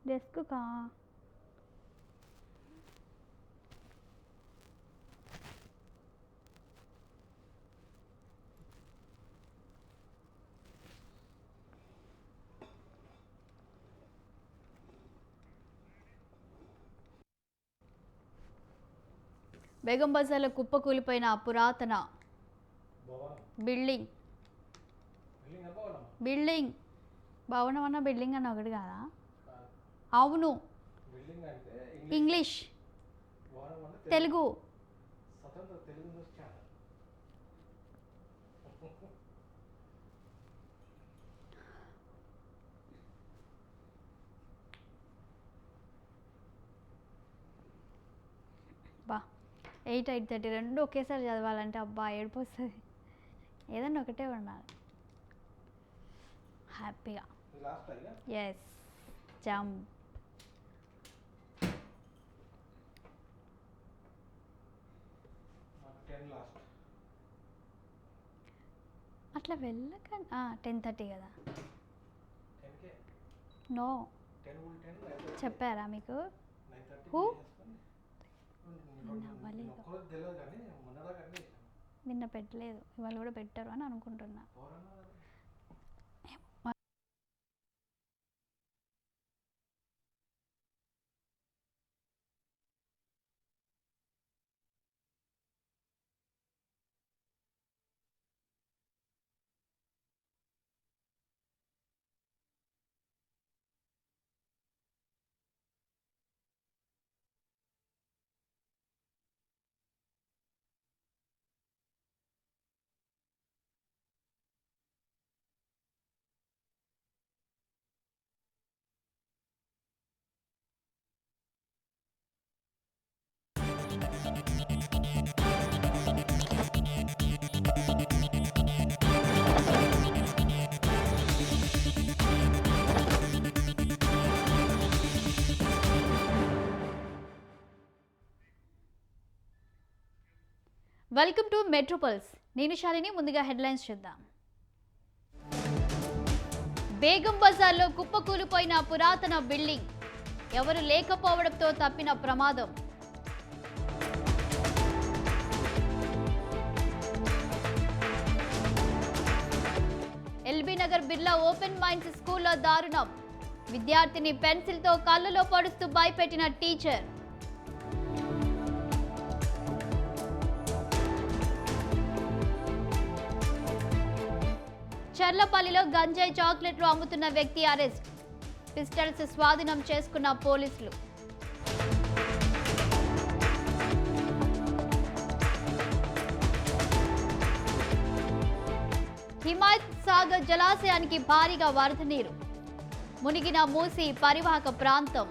Desk కా బేగం బజార్లో కుప్పకూలిపోయిన పురాతన బిల్డింగ్ బిల్డింగ్ భవనం అన్న బిల్డింగ్ అన్న ఒకటి కాదా? అవును, ఇంగ్లీష్ తెలుగు బా 8:30 రెండు ఒకేసారి చదవాలంటే అబ్బా ఏడుపు వస్తుంది. ఏదన్నా ఒకటే ఉండాలి హ్యాపీగా. Yes jump. అట్లా వెళ్ళకండి. 10:30 కదా? నో చెప్పారా మీకు? హూ నిన్న పెట్టలేదు, ఇవాళ కూడా పెట్టారు అని అనుకుంటున్నా. Welcome to Metropulse. నేను శాలిని. ముందుగా హెడ్లైన్స్ చూద్దాం. బేగం బజార్లో కుప్పకూలిపోయిన పురాతన బిల్డింగ్, ఎవరు లేకపోవడంతో తప్పిన ప్రమాదం. LB Nagar Birla open minds స్కూల్లో దారుణం, విద్యార్థిని పెన్సిల్తో కళ్ళలో పొడుస్తూ భయపెట్టిన టీచర్. చర్లపల్లిలో గంజాయి చాక్లెట్లు అమ్ముతున్న వ్యక్తి అరెస్ట్, పిస్టల్స్ స్వాధీనం చేసుకున్న పోలీసులు. హిమాయత్ సాగర్ జలాశయానికి భారీగా వరద నీరు, మునిగిన మూసి పరివాహక ప్రాంతం.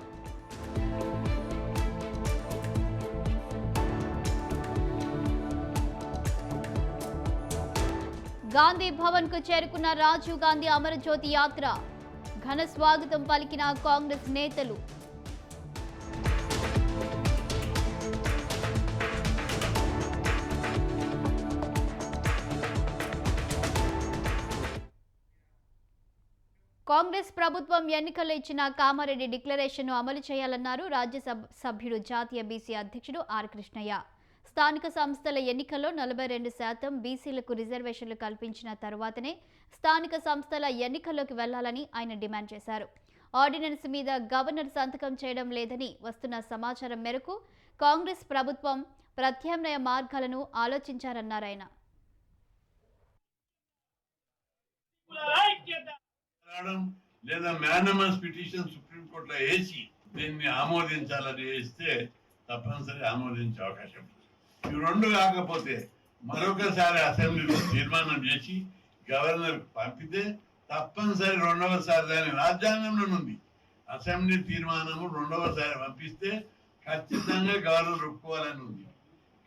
గాంధీ భవన్ కు చేరుకున్న రాజీవ్ గాంధీ అమరజ్యోతి యాత్ర, ఘన స్వాగతం పలికిన కాంగ్రెస్ నేతలు. కాంగ్రెస్ ప్రభుత్వం ఎన్నికల్లో ఇచ్చిన కామారెడ్డి డిక్లరేషన్ ను అమలు చేయాలన్నారు రాజ్యసభ సభ్యుడు జాతీయ బీసీ అధ్యక్షుడు ఆర్ కృష్ణయ్య. స్థానిక సంస్థల ఎన్నికల్లో 42% బీసీలకు రిజర్వేషన్లు కల్పించిన తరువాతనే స్థానిక సంస్థల ఎన్నికల్లోకి వెళ్లాలని ఆయన డిమాండ్ చేశారు. ఆర్డినెన్స్ మీద గవర్నర్ సంతకం చేయడం లేదని వస్తున్న సమాచారం మేరకు కాంగ్రెస్ ప్రభుత్వం ప్రత్యామ్నాయ మార్గాలను ఆలోచించారన్నారు ఆయన. లేదా మ్యానమస్ పిటిషన్ సుప్రీంకోర్టులో వేసి దీన్ని ఆమోదించాలని వేస్తే తప్పనిసరి ఆమోదించే అవకాశం. ఇవి రెండు కాకపోతే మరొకసారి అసెంబ్లీలో తీర్మానం చేసి గవర్నర్ పంపితే తప్పనిసరి రెండవసారి దాని రాజ్యాంగంలో ఉంది. అసెంబ్లీ తీర్మానము రెండవసారి పంపిస్తే ఖచ్చితంగా గవర్నర్ ఒప్పుకోవాలని ఉంది.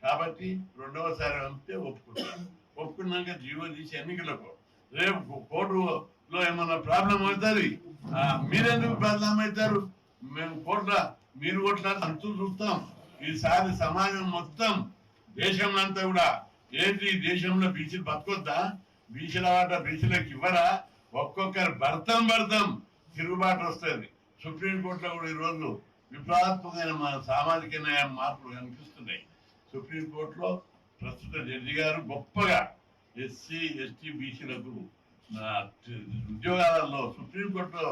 కాబట్టి రెండవసారి పంపితే ఒప్పుకుంటారు. ఒప్పుకున్నాక జీవో తీసి ఎన్నికలకు రేపు కోర్టులో ఏమన్నా ప్రాబ్లం అవుతుంది. మీరెందుకు ప్రాబ్లం అవుతారు? మేము కోర్టులో మీరు కొట్లాడి అంతు చూస్తాం. ఈసారి సమాజం మొత్తం దేశంలో అంతా కూడా ఏంటి, దేశంలో బీసీలు బతకొద్దా? బీసీల వాట బీసీలకు ఇవ్వరా? ఒక్కొక్కరు భర్తం తిరుగుబాటు వస్తుంది. సుప్రీంకోర్టులో కూడా ఈరోజు విప్లవాత్మకమైన మన సామాజిక న్యాయ మార్పులు కనిపిస్తున్నాయి. సుప్రీంకోర్టులో ప్రస్తుత జడ్జి గారు గొప్పగా ఎస్సీ ఎస్టీ బీసీలకు ఉద్యోగాలలో సుప్రీంకోర్టులో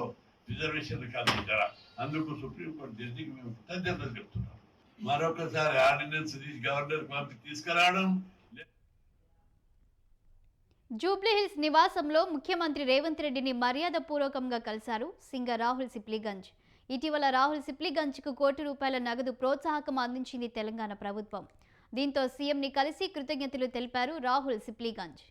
రిజర్వేషన్లు కల్పించారా, అందుకు సుప్రీంకోర్టు జడ్జికి మేము కృతజ్ఞతలు చెప్తున్నాం. మరొకసారి ఆర్డినెన్స్ గవర్నర్ పంపి తీసుకురావడం. జూబ్లీహిల్స్ నివాసంలో ముఖ్యమంత్రి రేవంత్ రెడ్డిని మర్యాదపూర్వకంగా కలిశారు సింగర్ రాహుల్ సిప్లిగంజ్. ఇటీవల రాహుల్ సిప్లిగంజ్కు ₹1 కోటి నగదు ప్రోత్సాహకం అందించింది తెలంగాణ ప్రభుత్వం. దీంతో సీఎంని కలిసి కృతజ్ఞతలు తెలిపారు రాహుల్ సిప్లిగంజ్.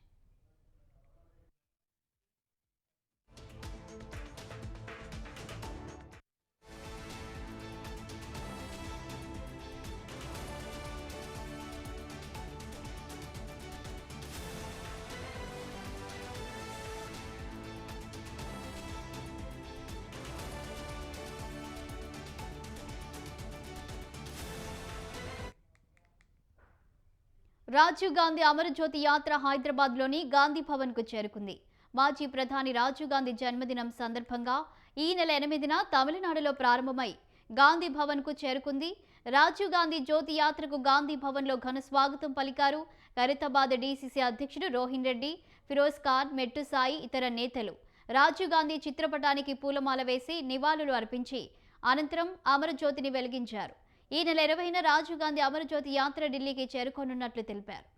రాజీవ్ గాంధీ అమరజ్యోతి యాత్ర హైదరాబాద్లోని గాంధీ భవన్కు చేరుకుంది. మాజీ ప్రధాని రాజీవ్ గాంధీ జన్మదినం సందర్భంగా ఈ నెల 8న తమిళనాడులో ప్రారంభమై గాంధీ భవన్కు చేరుకుంది. రాజీవ్ గాంధీ జ్యోతి యాత్రకు గాంధీ భవన్లో ఘన స్వాగతం పలికారు ఖైరతాబాద్ డీసీసీ అధ్యక్షుడు రోహిన్ రెడ్డి, ఫిరోజ్ ఖాన్, మెట్టు సాయి, ఇతర నేతలు. రాజీవ్ గాంధీ చిత్రపటానికి పూలమాల వేసి నివాళులు అర్పించి అనంతరం అమరజ్యోతిని వెలిగించారు. ఈ నెల 20న రాజీవ్ గాంధీ అమరజ్యోతి యాత్ర ఢిల్లీకి చేరుకోనున్నట్లు తెలిపారు.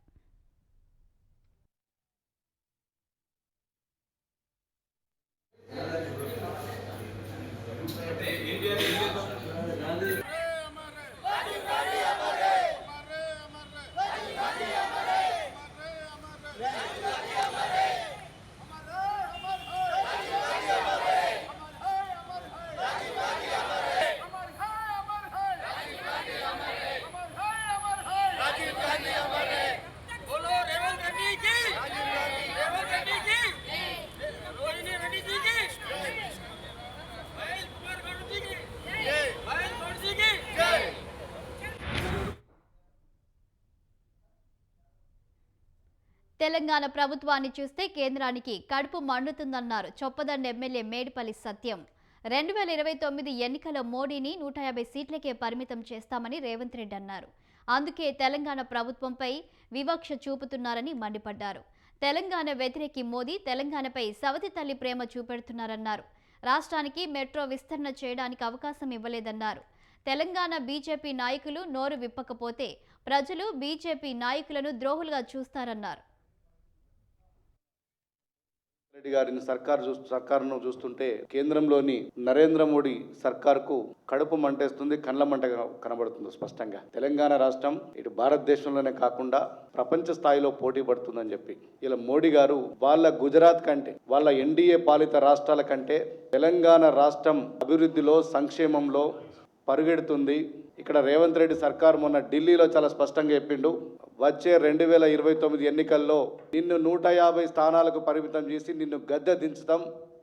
తెలంగాణ ప్రభుత్వాన్ని చూస్తే కేంద్రానికి కడుపు మండుతుందన్నారు చొప్పదండ ఎమ్మెల్యే మేడిపల్లి సత్యం. 2029 ఎన్నికల మోడీని 150 సీట్లకే పరిమితం చేస్తామని రేవంత్ రెడ్డి అన్నారు. అందుకే తెలంగాణ ప్రభుత్వంపై వివక్ష చూపుతున్నారని మండిపడ్డారు. తెలంగాణ వ్యతిరేకి మోదీ తెలంగాణపై సవతి తల్లి ప్రేమ చూపెడుతున్నారన్నారు. రాష్ట్రానికి మెట్రో విస్తరణ చేయడానికి అవకాశం ఇవ్వలేదన్నారు. తెలంగాణ బీజేపీ నాయకులు నోరు విప్పకపోతే ప్రజలు బీజేపీ నాయకులను ద్రోహులుగా చూస్తారన్నారు. రెడ్డి గారిని సర్కారును చూస్తుంటే కేంద్రంలోని నరేంద్ర మోడీ సర్కార్కు కడుపు మంటేస్తుంది, కండ్ల మంట కనబడుతుంది స్పష్టంగా. తెలంగాణ రాష్ట్రం ఇటు భారతదేశంలోనే కాకుండా ప్రపంచ స్థాయిలో పోటీ పడుతుందని చెప్పి ఇలా మోడీ గారు వాళ్ళ గుజరాత్ కంటే, వాళ్ళ ఎన్డీఏ పాలిత రాష్ట్రాల కంటే తెలంగాణ రాష్ట్రం అభివృద్ధిలో, సంక్షేమంలో పరుగెడుతుంది. ఇక్కడ రేవంత్ రెడ్డి సర్కారు మొన్న ఢిల్లీలో చాలా స్పష్టంగా చెప్పిండు, వచ్చే 2029 ఎన్నికల్లో నిన్ను 150 స్థానాలకు పరిమితం చేసి నిన్ను గద్దె దించుతాం.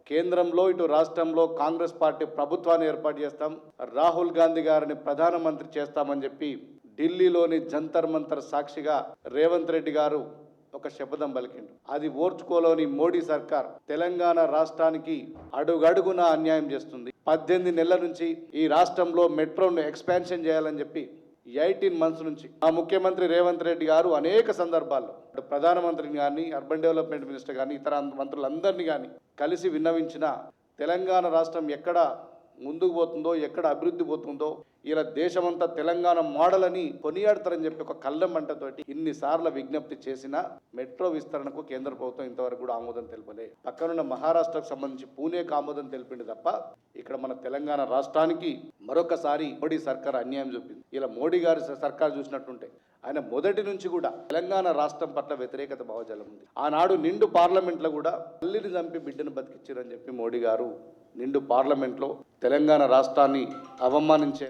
కేంద్రంలో ఇటు రాష్ట్రంలో కాంగ్రెస్ పార్టీ ప్రభుత్వాన్ని ఏర్పాటు చేస్తాం, రాహుల్ గాంధీ గారిని ప్రధానమంత్రి చేస్తామని చెప్పి ఢిల్లీలోని జంతర్ మంతర్ సాక్షిగా రేవంత్ రెడ్డి గారు ఒక శపథం పలికిండు. అది ఓర్చుకోలోని మోడీ సర్కార్ తెలంగాణ రాష్ట్రానికి అడుగడుగున అన్యాయం చేస్తుంది. 18 నెలల నుంచి ఈ రాష్ట్రంలో మెట్రోను ఎక్స్పాన్షన్ చేయాలని చెప్పి 18 మంత్స్ నుంచి ఆ ముఖ్యమంత్రి రేవంత్ రెడ్డి గారు అనేక సందర్భాల్లో ప్రధానమంత్రిని కానీ, అర్బన్ డెవలప్మెంట్ మినిస్టర్ కానీ, ఇతర మంత్రులందరినీ కానీ కలిసి విన్నవించిన తెలంగాణ రాష్ట్రం ఎక్కడ ముందుకు పోతుందో, ఎక్కడ అభివృద్ధి పోతుందో, ఇలా దేశమంతా తెలంగాణ మోడల్ అని కొనియాడతారని చెప్పి ఒక కళ్ళం మంటతోటి ఇన్నిసార్లు విజ్ఞప్తి చేసినా మెట్రో విస్తరణకు కేంద్ర ప్రభుత్వం ఇంతవరకు కూడా ఆమోదం తెలపలే. పక్కనున్న మహారాష్ట్రకు సంబంధించి పూణేకి ఆమోదం తెలిపింది తప్ప ఇక్కడ మన తెలంగాణ రాష్ట్రానికి మరొకసారి మోడీ సర్కార్ అన్యాయం చూపింది. ఇలా మోడీ గారి సర్కార్ చూసినట్టుంటే ఆయన మొదటి నుంచి కూడా తెలంగాణ రాష్ట్రం పట్ల వ్యతిరేకత భావజాలం ఉంది. ఆనాడు నిండు పార్లమెంట్లో కూడా తల్లిని చంపి బిడ్డను బతికిచ్చారని చెప్పి మోడీ గారు నిండు పార్లమెంట్లో తెలంగాణ రాష్ట్రాన్ని అవమానించే.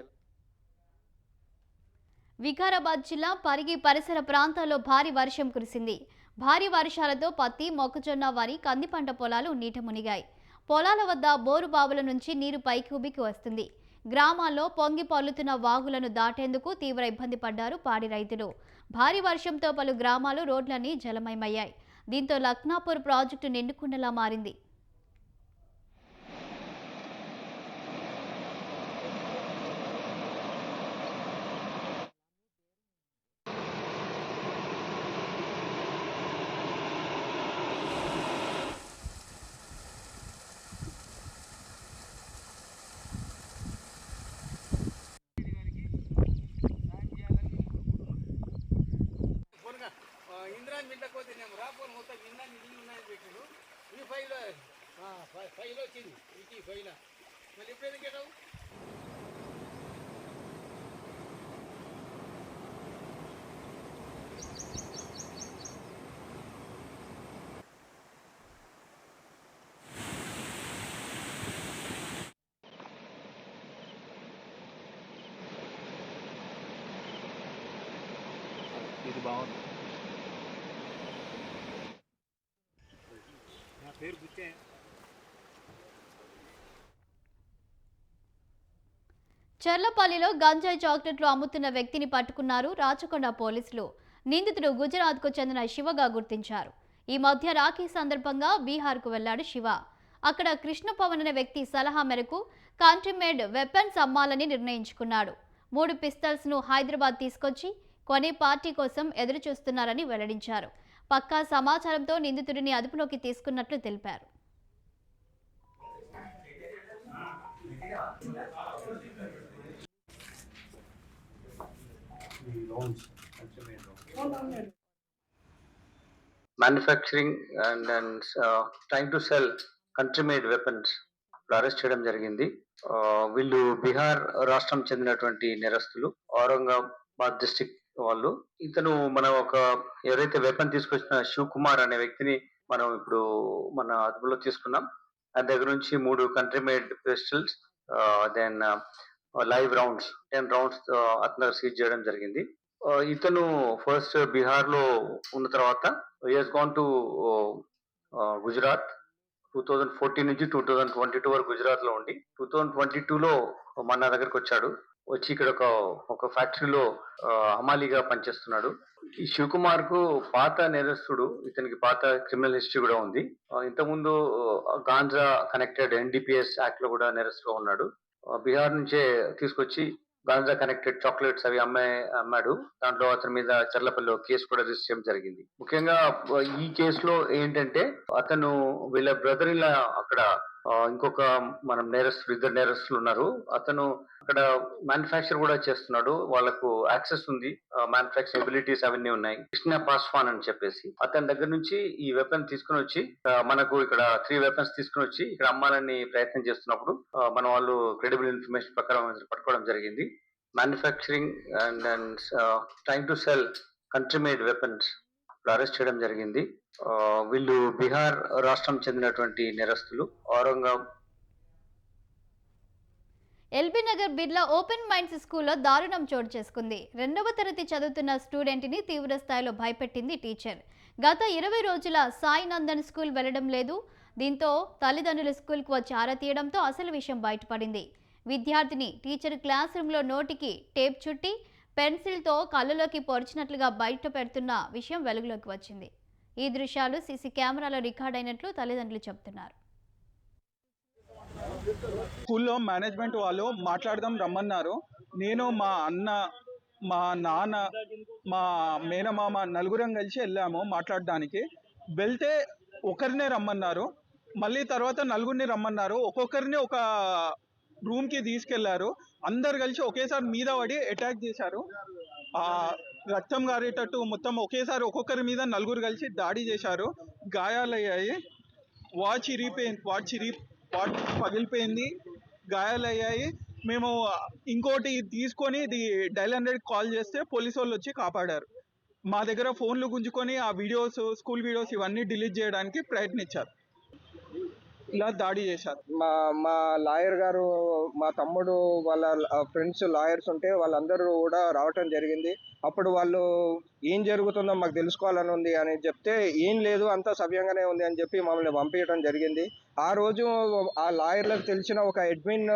వికారాబాద్ జిల్లా పరిగి పరిసర ప్రాంతాల్లో భారీ వర్షం కురిసింది. భారీ వర్షాలతో పత్తి, మొక్కజొన్న, వరి, కంది పంట పొలాలు నీట మునిగాయి. పొలాల వద్ద బోరు బావుల నుంచి నీరు పైకి ఉబికి వస్తుంది. గ్రామాల్లో పొంగి పొర్లుతున్న వాగులను దాటేందుకు తీవ్ర ఇబ్బంది పడ్డారు పాడి రైతులు. భారీ వర్షంతో పలు గ్రామాలు రోడ్లన్నీ జలమయమయ్యాయి. దీంతో లక్నాపూర్ ప్రాజెక్టు నిండుకుండలా మారింది. మింటకు పోతే నేను రాపోను మొత్తం నిన్న నిధులు ఉన్నాయని పెట్టారు ఈ ఫైల్ ఫైల్ వచ్చింది ఈ ఫైల్ మళ్ళీ ఎప్పుడు ఎందుకు కేటావు ఇది బాగుంది. నా పేరు గుచ్చే. చర్లపల్లిలో గంజాయి చాక్లెట్లు అమ్ముతున్న వ్యక్తిని పట్టుకున్నారు రాచకొండ పోలీసులు. నిందితుడు గుజరాత్కు చెందిన శివగా గుర్తించారు. ఈ మధ్య రాఖీ సందర్భంగా బీహార్కు వెళ్లాడు శివ. అక్కడ కృష్ణపవన్ అనే వ్యక్తి సలహా మేరకు కంట్రీమేడ్ వెపన్స్ అమ్మాలని నిర్ణయించుకున్నాడు. 3 పిస్తల్స్ను హైదరాబాద్ తీసుకొచ్చి కొనే పార్టీ కోసం ఎదురు చూస్తున్నారని వెల్లడించారు. పక్కా సమాచారంతో నిందితుడిని అదుపులోకి తీసుకున్నట్లు తెలిపారు. manufacturing and trying to sell country-made weapons arrest చేయడం జరిగింది. వీళ్ళు బీహార్ రాష్ట్రం చెందినటువంటి నేరస్తులు, ఔరంగాబాద్ డిస్ట్రిక్ట్ వాళ్ళు. ఇతను మన ఎవరైతే వెపన్ తీసుకొచ్చిన శివ్ కుమార్ అనే వ్యక్తిని మనం ఇప్పుడు మన అదుపులో తీసుకున్నాం. ఆయన దగ్గర నుంచి 3 country made pistols, then live rounds 10 rounds అతని దగ్గర సీజ్ చేయడం జరిగింది. ఇతను ఫస్ట్ బీహార్ లో ఉన్న తర్వాత గాన్ టు గుజరాత్ 2014 నుంచి 2022 వరకు గుజరాత్ లో ఉండి 2022లో మన దగ్గరకు వచ్చాడు. వచ్చి ఇక్కడ ఒక ఫ్యాక్టరీలో హమాలీగా పనిచేస్తున్నాడు. ఈ శివకుమార్ కు పాత నేరస్తుడు, ఇతనికి పాత క్రిమినల్ హిస్టరీ కూడా ఉంది. ఇంతకుముందు గాంజా కనెక్టెడ్ NDPS యాక్ట్ లో కూడా నేరస్తుగా ఉన్నాడు. బీహార్ నుంచే తీసుకొచ్చి గాంజా కనెక్టెడ్ చాక్లెట్స్ అవి అమ్మాడు. దాంట్లో అతని మీద చర్లపల్లిలో కేసు కూడా రిజిస్టర్ చేయడం జరిగింది. ముఖ్యంగా ఈ కేసులో ఏంటంటే అతను వీళ్ళ బ్రదర్ ఇలా అక్కడ ఇంకొక ఇద్దరు నేరస్తులు ఉన్నారు. అతను అక్కడ మ్యానుఫ్యాక్చర్ కూడా చేస్తున్నాడు. వాళ్ళకు యాక్సెస్ ఉంది, మ్యానుఫ్యాక్చరింగ్ ఎబిలిటీస్ అవన్నీ ఉన్నాయి. కృష్ణ పాస్వాన్ అని చెప్పేసి అతని దగ్గర నుంచి ఈ వెపన్ తీసుకుని వచ్చి మనకు ఇక్కడ 3 వెపన్స్ తీసుకుని వచ్చి ఇక్కడ అమ్మాలని ప్రయత్నం చేస్తున్నప్పుడు మన వాళ్ళు క్రెడిబుల్ ఇన్ఫర్మేషన్ ప్రకారం పట్టుకోవడం జరిగింది. Manufacturing and trying to cell country made weapons arrest చేయడం జరిగింది. వీళ్ళు బీహార్ రాష్ట్రం చెందినటువంటి నేరస్తులు. LB Nagar Birla open minds స్కూల్లో దారుణం చోటు చేసుకుంది. 2వ తరగతి చదువుతున్న స్టూడెంట్ని తీవ్ర స్థాయిలో భయపెట్టింది టీచర్. గత 20 రోజుల సాయి నందన్ స్కూల్ వెళ్లడం లేదు. దీంతో తల్లిదండ్రులు స్కూల్కు వచ్చి ఆరా తీయడంతో అసలు విషయం బయటపడింది. విద్యార్థిని టీచర్ క్లాస్ రూమ్లో నోటికి టేప్ చుట్టి పెన్సిల్తో కళ్ళలోకి పొడిచినట్లుగా బయట పెడుతున్న విషయం వెలుగులోకి వచ్చింది. ఈ దృశ్యాలు సీసీ కెమెరాలో రికార్డ్ అయినట్లు తల్లిదండ్రులు చెబుతున్నారు. స్కూల్లో మేనేజ్మెంట్ వాళ్ళు మాట్లాడదాం రమ్మన్నారు. నేను, మా అన్న, మా నాన్న, మా మేనమామ నలుగురం కలిసి వెళ్ళాము మాట్లాడడానికి. వెళ్తే ఒకరినే రమ్మన్నారు, మళ్ళీ తర్వాత నలుగురిని రమ్మన్నారు. ఒక్కొక్కరిని ఒక రూమ్కి తీసుకెళ్లారు. అందరు కలిసి ఒకేసారి మీద పడి అటాక్ చేశారు. రక్తం గారేటట్టు మొత్తం ఒకేసారి ఒక్కొక్కరి మీద నలుగురు కలిసి దాడి చేశారు. గాయాలయ్యాయి. వాచ్ పగిలిపోయింది, గాయాలయ్యాయి. మేము ఇంకోటి తీసుకొని ఇది డైల్ 100 కాల్ చేస్తే పోలీసు వాళ్ళు వచ్చి కాపాడారు. మా దగ్గర ఫోన్లు గుంజుకొని ఆ వీడియోస్, స్కూల్ వీడియోస్ ఇవన్నీ డిలీట్ చేయడానికి ప్రయత్నించారు. ఇలా దాడి చేశారు. మా లాయర్ గారు, మా తమ్ముడు వాళ్ళ ఫ్రెండ్స్ లాయర్స్ ఉంటే వాళ్ళందరూ కూడా రావటం జరిగింది. అప్పుడు వాళ్ళు ఏం జరుగుతుందో మాకు తెలుసుకోవాలని ఉంది అని చెప్తే, ఏం లేదు అంతా సవ్యంగానే ఉంది అని చెప్పి మమ్మల్ని పంపించడం జరిగింది. ఆ రోజు ఆ లాయర్లకు తెలిసిన ఒక అడ్మిన్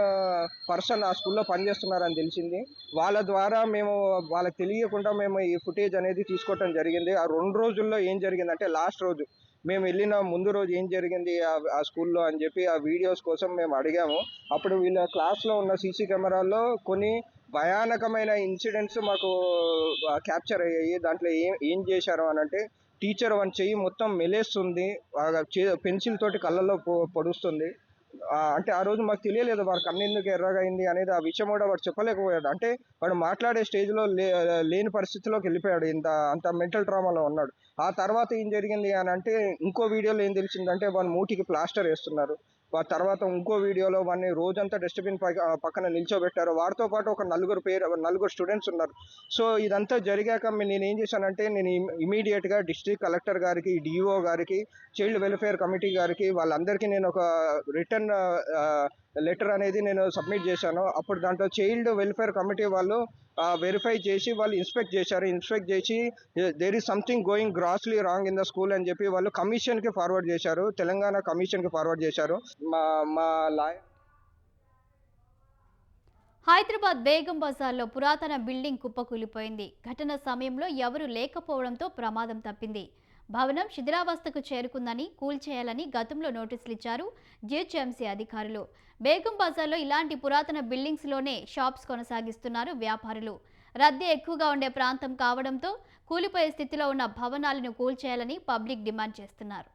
పర్సన్ ఆ స్కూల్లో పనిచేస్తున్నారని తెలిసింది. వాళ్ళ ద్వారా మేము వాళ్ళకి తెలియకుండా మేము ఈ ఫుటేజ్ అనేది తీసుకోవటం జరిగింది. ఆ 2 రోజుల్లో ఏం జరిగిందంటే, లాస్ట్ రోజు మేము వెళ్ళిన ముందు రోజు ఏం జరిగింది ఆ స్కూల్లో అని చెప్పి ఆ వీడియోస్ కోసం మేము అడిగాము. అప్పుడు వీళ్ళ క్లాస్లో ఉన్న సీసీ కెమెరాల్లో కొన్ని భయానకమైన ఇన్సిడెంట్స్ మాకు క్యాప్చర్ అయ్యాయి. దాంట్లో ఏం చేశారు అని అంటే, టీచర్ చెయ్యి మొత్తం మెలేస్తుంది, పెన్సిల్ తోటి కళ్ళల్లో పొడుస్తుంది. అంటే ఆ రోజు మాకు తెలియలేదు వాడు కన్ను ఎందుకు ఎర్రగా అయింది అనేది. ఆ విషయం కూడా వాడు చెప్పలేకపోయాడు. అంటే వాడు మాట్లాడే స్టేజ్లో లేని పరిస్థితిలోకి వెళ్ళిపోయాడు. అంత మెంటల్ ట్రామాలో ఉన్నాడు. ఆ తర్వాత ఏం జరిగింది అని అంటే ఇంకో వీడియోలో ఏం తెలిసిందంటే వాని మూతికి ప్లాస్టర్ వేస్తున్నారు. తర్వాత ఇంకో వీడియోలో వాడిని రోజంతా డస్ట్బిన్ పక్కన నిల్చోబెట్టారు. వాడితో పాటు ఒక నలుగురు స్టూడెంట్స్ ఉన్నారు. సో ఇదంతా జరిగాక నేను ఏం చేశానంటే నేను ఇమీడియట్గా డిస్ట్రిక్ట్ కలెక్టర్ గారికి, డిఓ గారికి, చైల్డ్ వెల్ఫేర్ కమిటీ గారికి వాళ్ళందరికీ నేను ఒక రిటర్న్ లెటర్ అనేది నేను సబ్మిట్ చేశాను. అప్పుడు దాంట్లో చైల్డ్ వెల్ఫేర్ కమిటీ వాళ్ళు వెరిఫై చేసి వాళ్ళు ఇన్స్పెక్ట్ చేశారు. ఇన్స్పెక్ట్ చేసి there is something going grossly wrong in the school అని చెప్పి వాళ్ళు కమిషన్కి ఫార్వర్డ్ చేశారు. తెలంగాణ కమిషన్కి ఫార్వర్డ్ చేశారు. మా లాయర్ హైదరాబాద్ బేగం బజార్లో పురాతన బిల్డింగ్ కుప్పకూలిపోయింది. ఘటన సమయంలో ఎవరూ లేకపోవడంతో ప్రమాదం తప్పింది. భవనం శిథిలావస్థకు చేరుకుందని కూల్చేయాలని గతంలో నోటీసులు ఇచ్చారు జీహెచ్ఎంసీ అధికారులు. బేగం బజార్లో ఇలాంటి పురాతన బిల్డింగ్స్లోనే షాప్స్ కొనసాగిస్తున్నారు వ్యాపారులు. రద్దీ ఎక్కువగా ఉండే ప్రాంతం కావడంతో కూలిపోయే స్థితిలో ఉన్న భవనాలను కూల్చేయాలని పబ్లిక్ డిమాండ్ చేస్తున్నారు.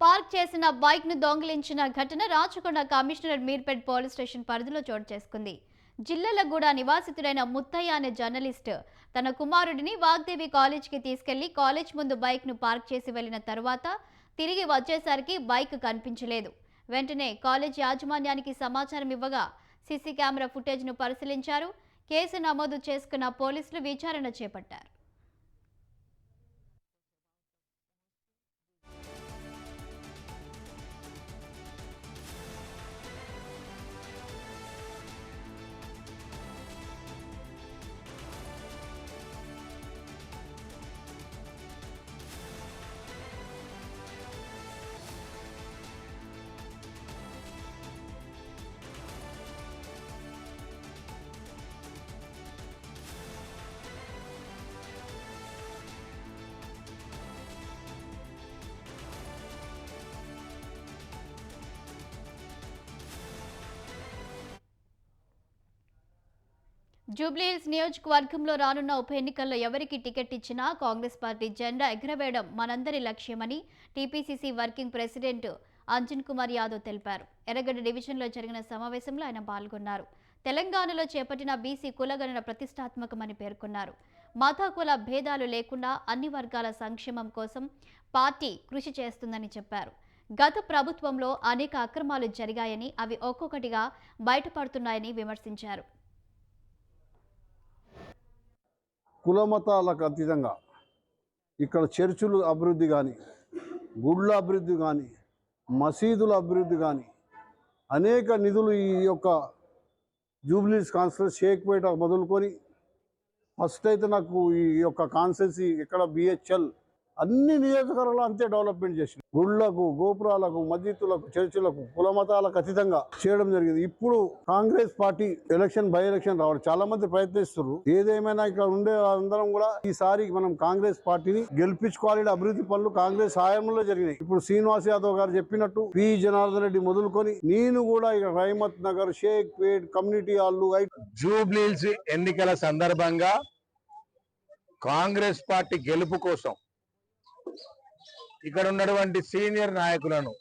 పార్క్ చేసిన బైక్ ను దొంగిలించిన ఘటన Rachakonda commissioner Meerpet police station పరిధిలో చోటు చేసుకుంది. జిల్లెలగూడ నివాసితుడైన ముత్తయ్య అనే జర్నలిస్ట్ తన కుమారుడిని వాగ్దేవి కాలేజ్కి తీసుకెళ్లి కాలేజ్ ముందు బైక్ ను పార్క్ చేసి వెళ్లిన తర్వాత తిరిగి వచ్చేసరికి బైక్ కనిపించలేదు. వెంటనే కాలేజ్ యాజమాన్యానికి సమాచారం ఇవ్వగా సీసీ కెమెరా ఫుటేజ్ ను పరిశీలించారు. కేసు నమోదు చేసుకున్న పోలీసులు విచారణ చేపట్టారు. జూబ్లీహిల్స్ నియోజకవర్గంలో రానున్న ఉప ఎన్నికల్లో ఎవరికి టికెట్ ఇచ్చినా కాంగ్రెస్ పార్టీ జెండా ఎగరవేయడం మనందరి లక్ష్యమని TPCC working president Anjan Kumar Yadav తెలిపారు. ఎర్రగడ్డ డివిజన్లో జరిగిన సమావేశంలో ఆయన పాల్గొన్నారు. తెలంగాణలో చేపట్టిన బీసీ కులగణన ప్రతిష్టాత్మకమని పేర్కొన్నారు. మత కుల భేదాలు లేకుండా అన్ని వర్గాల సంక్షేమం కోసం పార్టీ కృషి చేస్తుందని చెప్పారు. గత ప్రభుత్వంలో అనేక అక్రమాలు జరిగాయని అవి ఒక్కొక్కటిగా బయటపడుతున్నాయని విమర్శించారు. కులమతాలకు అతీతంగా ఇక్కడ చర్చులు అభివృద్ధి కానీ, గుళ్ళ అభివృద్ధి కానీ, మసీదుల అభివృద్ధి కానీ అనేక నిధులు ఈ యొక్క జూబ్లీహిల్స్ కాన్స్టిట్యూన్సీ షేక్పేట మొదలుకొని ఫస్ట్ అయితే నాకు ఈ యొక్క కాన్స్టిట్యూన్సీ ఇక్కడ బిహెచ్ఎల్ అన్ని నియోజకవర్గాలు అంతే డెవలప్మెంట్ చేసింది. గుళ్ళకు, గోపురాలకు, మస్జిద్లకు, చర్చిలకు కులమతాలకు అతీతంగా చేయడం జరిగింది. ఇప్పుడు కాంగ్రెస్ పార్టీ బై ఎలక్షన్ రావడం చాలా మంది ప్రయత్నిస్తున్నారు. ఏదేమైనా ఇక్కడ ఉండే అందరం కూడా ఈసారి మనం కాంగ్రెస్ పార్టీని గెలిపించుకోవాలి. అభివృద్ధి పనులు కాంగ్రెస్ హయాంలో జరిగినాయి. ఇప్పుడు శ్రీనివాస్ యాదవ్ గారు చెప్పినట్టు పి జనార్దన్ రెడ్డి మొదలుకొని నేను కూడా ఇక రహమత్ నగర్, షేక్పేట్, కమ్యూనిటీ హాల్, జూబ్లీహిల్స్ ఎన్నికల సందర్భంగా కాంగ్రెస్ పార్టీ గెలుపు కోసం ఇక్కడ ఉన్నటువంటి సీనియర్ నాయకులను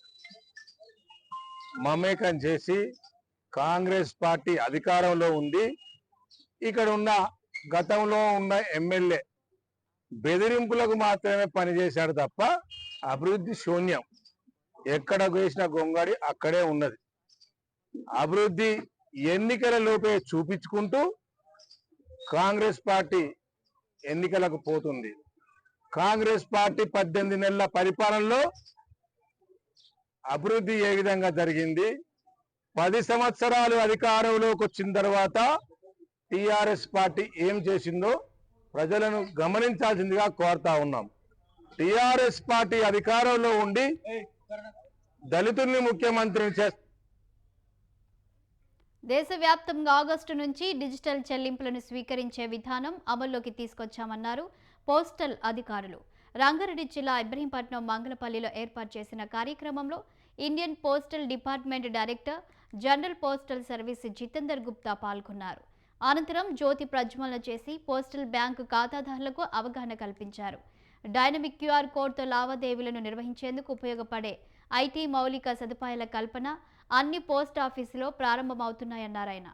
మమేకం చేసి కాంగ్రెస్ పార్టీ అధికారంలో ఉంది. ఇక్కడ ఉన్న గతంలో ఉన్న ఎమ్మెల్యే బెదిరింపులకు మాత్రమే పనిచేశాడు తప్ప అభివృద్ధి శూన్యం. ఎక్కడ వేసిన గొంగడి అక్కడే ఉన్నది. అభివృద్ధి ఎన్నికల లోపే చూపించుకుంటూ కాంగ్రెస్ పార్టీ ఎన్నికలకు పోతుంది. కాంగ్రెస్ పార్టీ 18 నెలల పరిపాలనలో అభివృద్ధి ఏ విధంగా జరిగింది, 10 సంవత్సరాలు అధికారంలోకి వచ్చిన తర్వాత టిఆర్ఎస్ పార్టీ ఏం చేసిందో ప్రజలను గమనించాల్సిందిగా కోరుతా ఉన్నాం. టిఆర్ఎస్ పార్టీ అధికారంలో ఉండి దళితుల్ని ముఖ్యమంత్రిని చేస్తారు. దేశవ్యాప్తంగా ఆగస్టు నుంచి డిజిటల్ చెల్లింపులను స్వీకరించే విధానం అమల్లోకి తీసుకొచ్చామన్నారు పోస్టల్ అధికారులు. రంగారెడ్డి జిల్లా ఇబ్రహీంపట్నం మంగళపల్లిలో ఏర్పాటు చేసిన కార్యక్రమంలో Indian postal department director general postal service Jitender Gupta పాల్గొన్నారు. అనంతరం జ్యోతి ప్రజ్వలన చేసి పోస్టల్ బ్యాంకు ఖాతాదారులకు అవగాహన కల్పించారు. డైనమిక్ క్యూఆర్ కోడ్తో లావాదేవీలను నిర్వహించేందుకు ఉపయోగపడే ఐటీ మౌలిక సదుపాయాల కల్పన అన్ని పోస్ట్ ఆఫీసులో ప్రారంభమవుతున్నాయన్నారు ఆయన.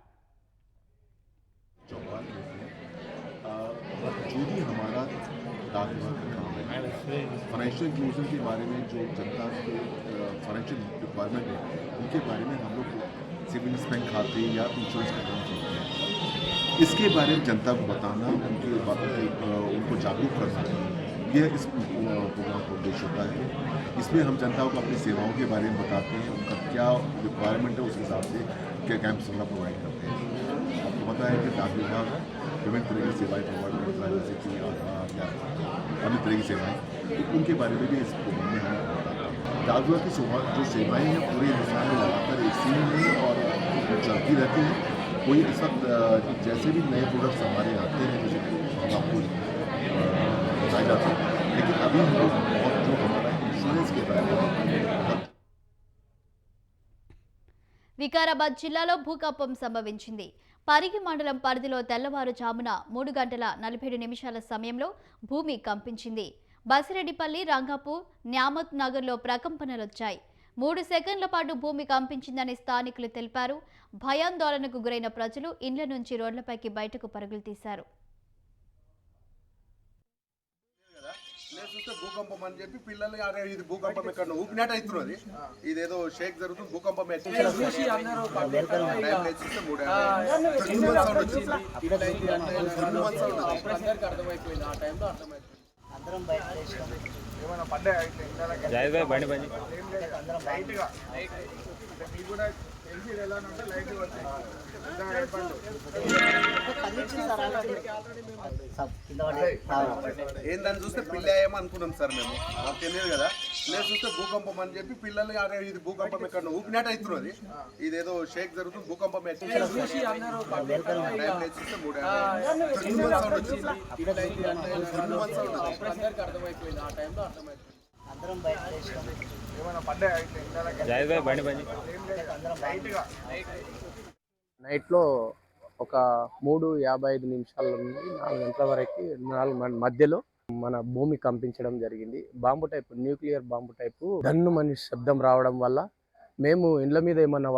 जो भी हमारा डाक विभाग का काम है, फाइनेंशियल इंक्लूजन के बारे में जो जनता के फाइनेंशियल रिक्वायरमेंट है उनके बारे में हम लोग सिविल बैंक खाते या इंश्योरेंस का काम करते हैं. इसके बारे में जनता को बताना, उनको जागरूक करना, यह इस प्रोग्राम का उद्देश्य होता है. इसमें हम जनता को अपनी सेवाओं के बारे में बताते हैं, उनका क्या रिक्वायरमेंट है उस हिसाब से क्या कैंप्स वगैरह प्रोवाइड करते हैं. आपको पता है कि डाक विभाग विभिन्न तरह की सेवाएं प्रोवाइड करता है, जैसे कि आधार या अन्य तरह की सेवाएं, तो उनके बारे में भी इस प्रोग्राम में हम बताते हैं. डाक विभाग की जो सेवाएं हैं पूरे हिंदुस्तान में लगातार एक सीन में और चलती रहती हैं. कोई इस वक्त जैसे भी नए प्रोडक्ट्स हमारे आते हैं जैसे हम आपको बताए जाते हैं, लेकिन अभी हम लोग बहुत जो हमारा इंश्योरेंस के बारे में. వికారాబాద్ జిల్లాలో భూకంపం సంభవించింది. పరిగి మండలం పరిధిలో తెల్లవారుజామున 3 గంటల 47 నిమిషాల సమయంలో భూమి కంపించింది. బసిరెడ్డిపల్లి, రంగాపూర్, న్యామత్ నగర్లో ప్రకంపనలొచ్చాయి. 3 సెకండ్ల పాటు భూమి కంపించిందని స్థానికులు తెలిపారు. భయాందోళనకు గురైన ప్రజలు ఇండ్ల నుంచి రోడ్లపైకి బయటకు పరుగులు తీశారు. చూస్తే భూకంపం అని చెప్పి పిల్లలు అరే ఇది భూకంపం ఎక్కడ ఊపినట్టు అవుతున్నది, ఇదేదో షేక్ జరుగుతుంది, భూకంపం ఏందని చూస్తే పిల్లాయేమో అనుకున్నాం సార్ మేము, మాకు తెలియదు కదా. లేదు చూస్తే భూకంపం అని చెప్పి పిల్లలు అరే ఇది భూకంపం ఎక్కడ ఊపినట్టు అవుతున్నది, ఇదేదో షేక్ జరుగుతుంది, భూకంపం నైట్లో ఒక 3:55 నిమిషాల నుండి 4 గంటల వరకు 4 మధ్యలో మన భూమి కంపించడం జరిగింది. Bomb type, nuclear bomb type దన్ను మనిషి శబ్దం రావడం వల్ల మేము ఇండ్ల మీద ఏమన్నా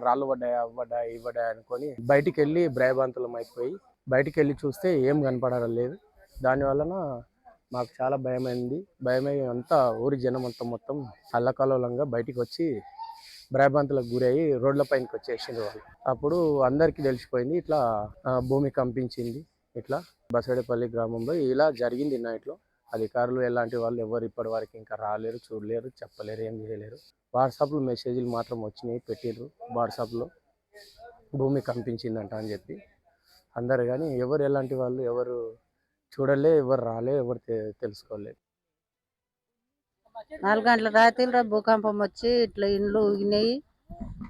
రాళ్ళు పడ్డాయి అనుకొని బయటికి వెళ్ళి భయభ్రాంతులం అయిపోయి బయటికి వెళ్ళి చూస్తే ఏం కనపడడం లేదు. దాని వలన మాకు చాలా భయమై అంతా ఊరి జనం అంతా మొత్తం అల్లకల్లోలంగా బయటికి వచ్చి భయభ్రాంతులకు గురయ్యి రోడ్లపైనకి వచ్చేసింది వాళ్ళు. అప్పుడు అందరికీ తెలిసిపోయింది ఇట్లా భూమి కంపించింది. ఇట్లా బసిరెడ్డిపల్లి గ్రామంలో ఇలా జరిగింది నైట్లో. అధికారులు ఎలాంటి వాళ్ళు ఎవరు ఇప్పటి వరకు ఇంకా రాలేరు, చూడలేరు, చెప్పలేరు, ఏం చేయలేరు. వాట్సాప్లో మెసేజ్లు మాత్రం వచ్చినాయి, పెట్టిర్రు వాట్సాప్లో భూమి కంపించిందంట అని చెప్పి అందరు. కానీ ఎవరు ఎలాంటి వాళ్ళు ఎవరు చూడలే, ఎవరు రాలే, ఎవరు తెలుసుకోలేదు. 4 గంటల రాత్రి భూకంపం వచ్చి ఇట్లా ఇండ్లు ఊగినాయి.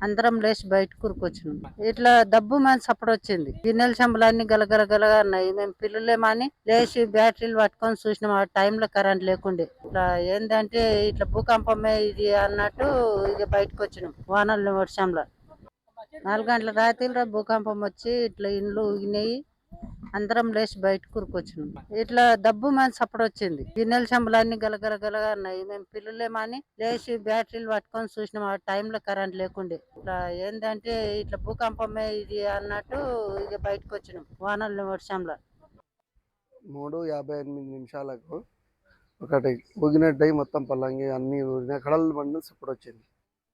అందరం లేచి బయట కూరుకొచ్చినాం. ఇట్లా దబ్బు మన సప్పుడు వచ్చింది. గిన్నెల చెంబులన్నీ గలగలగలగా ఉన్నాయి. మేము పిల్లలేమని లేచి బ్యాటరీలు పట్టుకొని చూసినాం. ఆ టైంలో కరెంట్ లేకుండే. ఇట్లా ఏంటంటే ఇట్లా భూకంపమే ఇది అన్నట్టు ఇక బయటకు వచ్చినాం. వానలు వర్షంలో 4 గంటల రాత్రి భూకంపం వచ్చి ఇట్లా ఇండ్లు ఊగినాయి. అందరం లేచి బయట కూరుకొచ్చినాం. ఇట్లా దబ్బు మన సప్పుడు వచ్చింది. గిన్నెల చెంబులన్నీ గలగలగలగా అన్నాయి. మేము పిల్లలేమని లేచి బ్యాటరీలు పట్టుకొని చూసినాం. ఆ టైంలో కరెంట్ లేకుండే. ఇట్లా ఏంటంటే ఇట్లా భూకంపమే ఇది అన్నట్టు ఇక బయటకు వచ్చినాం వానలు వర్షంలో. 3:58 ఒకటి ఊగినట్టయి మొత్తం పల్లంగి అన్ని ఊరిన కడలు బండి సప్పుడు వచ్చింది.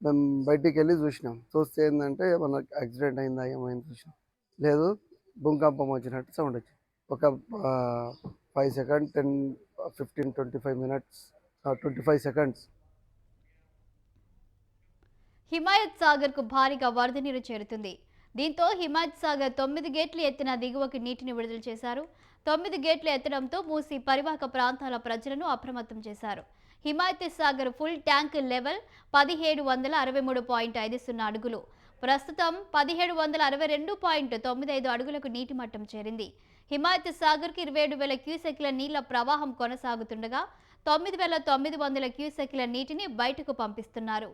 మేము బయటికి వెళ్ళి చూసినాం. చూస్తే ఏంటంటే మనకు యాక్సిడెంట్ అయిందా ఏమైంది చూసినాం. లేదు భూకంపం వచ్చినట్టు సౌండ్ వచ్చింది. ఒక 5 second 10 15 25 minutes 25 seconds. Himayat Sagar కు భారీగా వరద నీరు చేరుతుంది. దీంతో హిమాయత్ సాగర్ 9 గేట్లు ఎత్తిన దిగువకి నీటిని విడుదల చేశారు. 9 గేట్లు ఎత్తడంతో మూసి పరివాహక ప్రాంతాల ప్రజలను అప్రమత్తం చేశారు. Himayat Sagar full tank level 1763.50 అడుగులు. ప్రస్తుతం 1762.95 అడుగులకు నీటి మట్టం చేరింది. హిమాయత్ సాగర్కి 27,000 క్యూసెక్ల నీళ్ల ప్రవాహం కొనసాగుతుండగా 9,900 క్యూసెక్ల నీటిని బయటకు పంపిస్తున్నారు.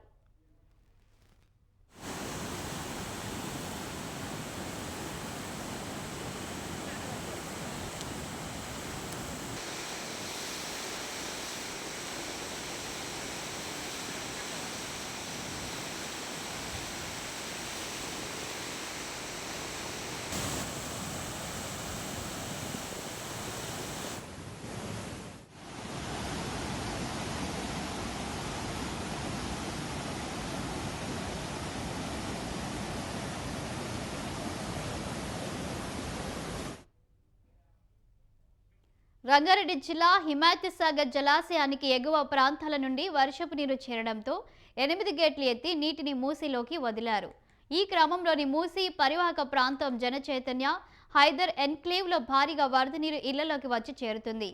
రంగారెడ్డి జిల్లా హిమాయత్ సాగర్ జలాశయానికి ఎగువ ప్రాంతాల నుండి వర్షపు నీరు చేరడంతో 8 గేట్లు ఎత్తి నీటిని మూసీలోకి వదిలారు. ఈ క్రమంలోని మూసీ పరివాహక ప్రాంతం జనచైతన్య హైదర్ ఎన్క్లేవ్లో భారీగా వరద నీరు ఇళ్లలోకి వచ్చి చేరుతుంది.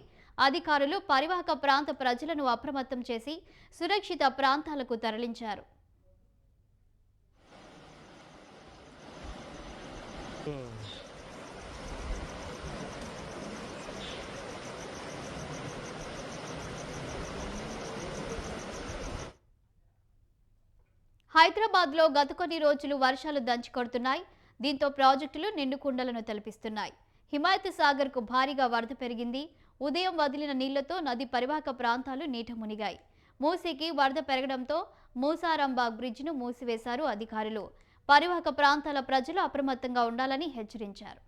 అధికారులు పరివాహక ప్రాంత ప్రజలను అప్రమత్తం చేసి సురక్షిత ప్రాంతాలకు తరలించారు. హైదరాబాద్లో గత కొన్ని రోజులు వర్షాలు దంచుకొడుతున్నాయి. దీంతో ప్రాజెక్టులు నిండుకుండలను తలపిస్తున్నాయి. హిమాయత్ సాగర్కు భారీగా వరద పెరిగింది. ఉదయం వదిలిన నీళ్లతో నది పరివాహక ప్రాంతాలు నీట మునిగాయి. మూసీకి వరద పెరగడంతో మూసారాంబాగ్ బ్రిడ్జిను మూసివేశారు అధికారులు. పరివాహక ప్రాంతాల ప్రజలు అప్రమత్తంగా ఉండాలని హెచ్చరించారు.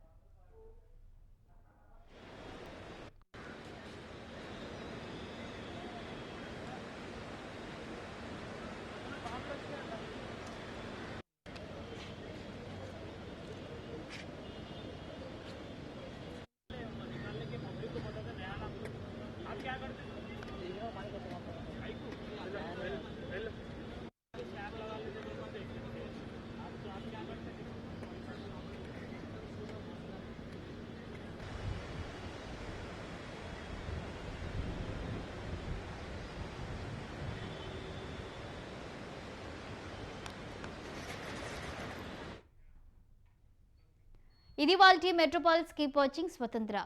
ఇది వాల్టీ మెట్రోపాలిస్. కీప్ వాచింగ్ స్వతంత్ర.